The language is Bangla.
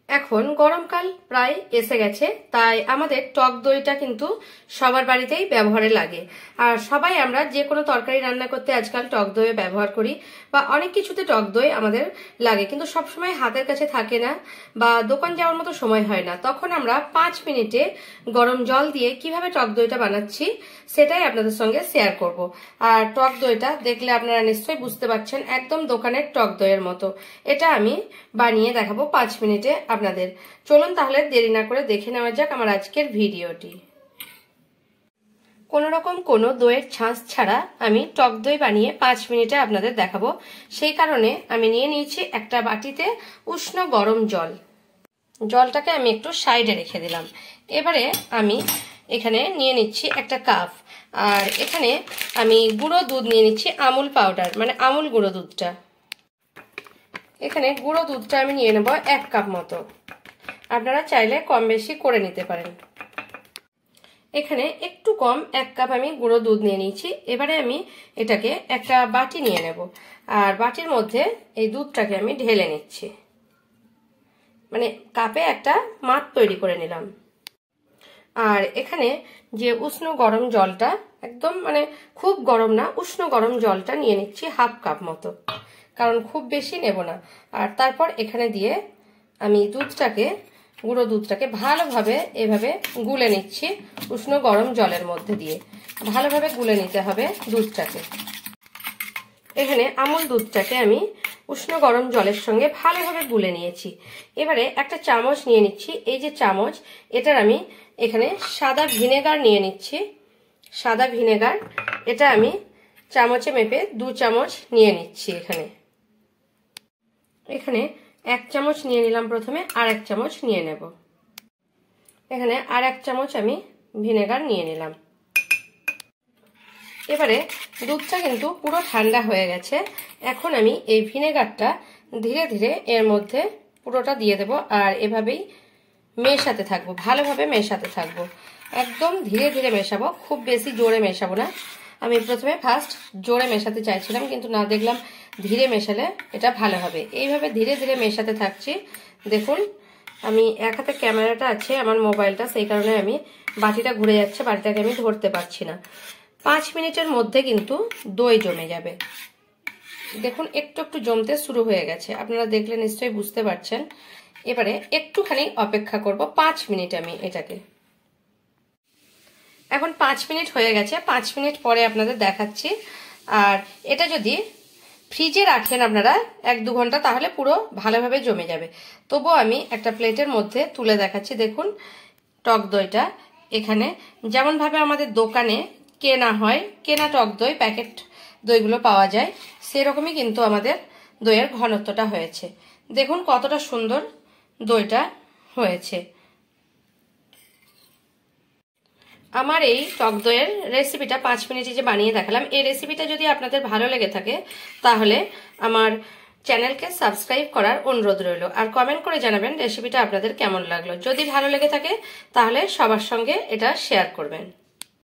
এখন গরমকাল প্রায় এসে গেছে, তাই আমাদের টক দইটা কিন্তু সবার বাড়িতেই ব্যবহারে লাগে। আর সবাই আমরা যে কোনো তরকারি রান্না করতে আজকাল টক দই ব্যবহার করি, বা অনেক কিছুতে টক দই আমাদের লাগে, কিন্তু সবসময় হাতের কাছে থাকে না বা দোকান যাওয়ার মতো সময় হয় না। তখন আমরা 5 মিনিটে গরম জল দিয়ে কিভাবে টক দইটা বানাচ্ছি সেটাই আপনাদের সঙ্গে শেয়ার করব। আর টক দইটা দেখলে আপনারা নিশ্চয়ই বুঝতে পারছেন, একদম দোকানের টক দইয়ের মতো। এটা আমি বানিয়ে দেখাবো 5 মিনিটে আপনাদের। চলুন তাহলে দেরি না করে দেখে নেওয়া যাক আমার আজকের ভিডিওটি। কোনো রকম কোনো দইয়ের ছাঁচ ছাড়া আমি টক দই বানিয়ে 5 মিনিটে আপনাদের দেখাবো। সেই কারণে আমি নিয়ে নিয়েছি একটা বাটিতে উষ্ণ গরম জল। জলটাকে আমি একটু সাইডে রেখে দিলাম। এবারে আমি এখানে নিয়ে নিচ্ছি একটা কাপ, আর এখানে আমি গুঁড়ো দুধ নিয়ে নিচ্ছি, আমুল পাউডার মানে আমুল গুঁড়ো দুধটা। এখানে গুঁড়ো দুধটা আমি নিয়ে নেব 1 কাপ মতো, আপনারা চাইলে কম বেশি করে নিতে পারেন। এখানে একটু কম 1 কাপ আমি গুঁড়ো দুধ নিয়ে নিয়েছি। এবারে আমি এটাকে একটা বাটি নিয়ে নেব, আর বাটির মধ্যে এই দুধটাকে আমি ঢেলে নিচ্ছি, মানে কাপে একটা মাপ তৈরি করে নিলাম। আর এখানে যে উষ্ণ গরম জলটা, একদম মানে খুব গরম না, উষ্ণ গরম জলটা নিয়ে নিচ্ছি 1/2 কাপ মতো, কারণ খুব বেশি নেব না। আর তারপর এখানে দিয়ে আমি গুঁড়ো দুধটাকে ভালোভাবে এভাবে গুলে নিচ্ছি উষ্ণ গরম জলের মধ্যে দিয়ে। ভালোভাবে গুলে নিতে হবে দুধটাকে। এখানে আমুল দুধটাকে আমি উষ্ণ গরম জলের সঙ্গে ভালোভাবে গুলে নিয়েছি। এবারে একটা চামচ নিয়ে নিচ্ছি, এই যে চামচ, এটার আমি এখানে সাদা ভিনেগার নিয়ে নিচ্ছি। সাদা ভিনেগার এটা আমি চামচে মেপে 2 চামচ নিয়ে নিচ্ছি। এখানে 1 চামচ নিয়ে নিলাম প্রথমে, আর 1 চামচ নিয়ে নেব। এখানে আর 1 চামচ আমি ভিনেগার নিয়ে নিলাম। এবারে দুধটা কিন্তু পুরো ঠান্ডা হয়ে গেছে। এখন আমি এই ভিনেগারটা ধীরে ধীরে এর মধ্যে পুরোটা দিয়ে দেব, আর এভাবেই মেশাতে থাকবো, ভালোভাবে মেশাতে থাকবো। একদম ধীরে ধীরে মেশাবো, খুব বেশি জোরে মেশাবো না। আমি প্রথমে ফার্স্ট জোরে মেশাতে চাইছিলাম, কিন্তু না, দেখলাম ধীরে মেশালে এটা ভালো হবে। এইভাবে ধীরে ধীরে মেশাতে থাকছি। দেখুন, আমি এক হাতে ক্যামেরাটা আছে আমার মোবাইলটা, সেই কারণে আমি বাটিটা ঘুরে যাচ্ছে, বাটিটাকে আমি ধরতে পারছি না। 5 মিনিটের মধ্যে কিন্তু দই জমে যাবে। দেখুন একটু একটু জমতে শুরু হয়ে গেছে, আপনারা দেখলে নিশ্চয়ই বুঝতে পারছেন। এবারে একটুখানি অপেক্ষা করব 5 মিনিট আমি এটাকে। এখন 5 মিনিট হয়ে গেছে, 5 মিনিট পরে আপনাদের দেখাচ্ছি। আর এটা যদি ফ্রিজে রাখেন আপনারা 1-2 ঘন্টা, তাহলে পুরো ভালোভাবে জমে যাবে। তবুও আমি একটা প্লেটের মধ্যে তুলে দেখাচ্ছি। দেখুন টক দইটা এখানে যেমনভাবে আমাদের দোকানে কেনা হয়, কেনা টক দই, প্যাকেট দইগুলো পাওয়া যায়, সেরকমই কিন্তু আমাদের দইয়ের ঘনত্বটা হয়েছে। দেখুন কতটা সুন্দর দইটা হয়েছে। আমার এই টক দইয়ের রেসিপিটা 5 মিনিটে যে বানিয়ে দেখালাম, এই রেসিপিটা যদি আপনাদের ভালো লেগে থাকে তাহলে আমার চ্যানেলকে সাবস্ক্রাইব করার অনুরোধ রইল, আর কমেন্ট করে জানাবেন রেসিপিটা আপনাদের কেমন লাগলো। যদি ভালো লেগে থাকে তাহলে সবার সঙ্গে এটা শেয়ার করবেন।